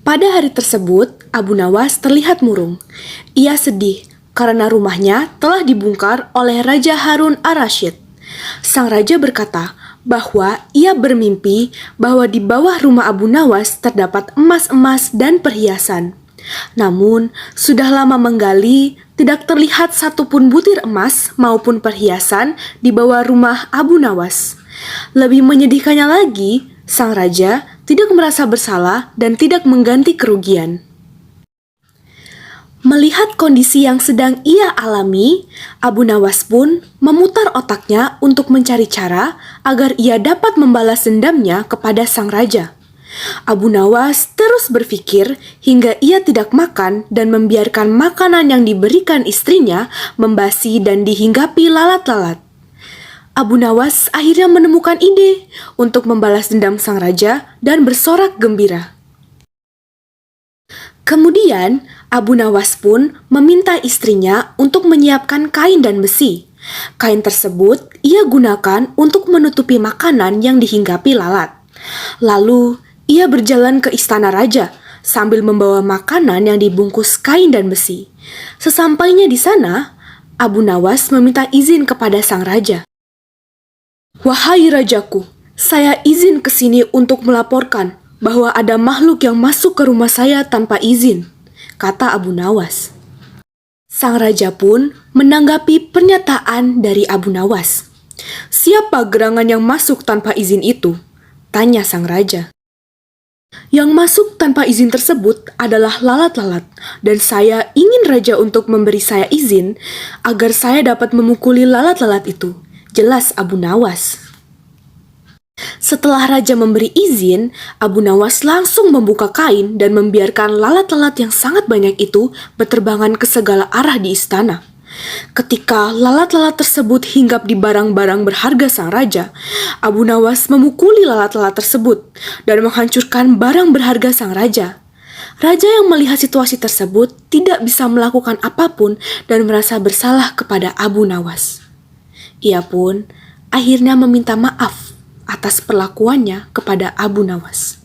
Pada hari tersebut, Abu Nawas terlihat murung. Ia sedih karena rumahnya telah dibongkar oleh Raja Harun ar-Rasyid. Sang raja berkata bahwa ia bermimpi bahwa di bawah rumah Abu Nawas terdapat emas-emas dan perhiasan. Namun, sudah lama menggali, tidak terlihat satupun butir emas maupun perhiasan di bawah rumah Abu Nawas. Lebih menyedihkannya lagi, sang raja tidak merasa bersalah dan tidak mengganti kerugian. Melihat kondisi yang sedang ia alami, Abu Nawas pun memutar otaknya untuk mencari cara agar ia dapat membalas dendamnya kepada sang raja. Abu Nawas terus berpikir hingga ia tidak makan dan membiarkan makanan yang diberikan istrinya membasi dan dihinggapi lalat-lalat. Abu Nawas akhirnya menemukan ide untuk membalas dendam sang raja dan bersorak gembira. Kemudian, Abu Nawas pun meminta istrinya untuk menyiapkan kain dan besi. Kain tersebut ia gunakan untuk menutupi makanan yang dihinggapi lalat. Lalu, ia berjalan ke istana raja sambil membawa makanan yang dibungkus kain dan besi. Sesampainya di sana, Abu Nawas meminta izin kepada sang raja. "Wahai rajaku, saya izin ke sini untuk melaporkan bahwa ada makhluk yang masuk ke rumah saya tanpa izin," kata Abu Nawas. Sang raja pun menanggapi pernyataan dari Abu Nawas. "Siapa gerangan yang masuk tanpa izin itu?" tanya sang raja. "Yang masuk tanpa izin tersebut adalah lalat-lalat, dan saya ingin raja untuk memberi saya izin agar saya dapat memukuli lalat-lalat itu," jelas Abu Nawas. Setelah raja memberi izin, Abu Nawas langsung membuka kain dan membiarkan lalat-lalat yang sangat banyak itu berterbangan ke segala arah di istana. Ketika lalat-lalat tersebut hinggap di barang-barang berharga sang raja, Abu Nawas memukuli lalat-lalat tersebut dan menghancurkan barang berharga sang raja. Raja yang melihat situasi tersebut tidak bisa melakukan apapun dan merasa bersalah kepada Abu Nawas. Ia pun akhirnya meminta maaf atas perlakuannya kepada Abu Nawas.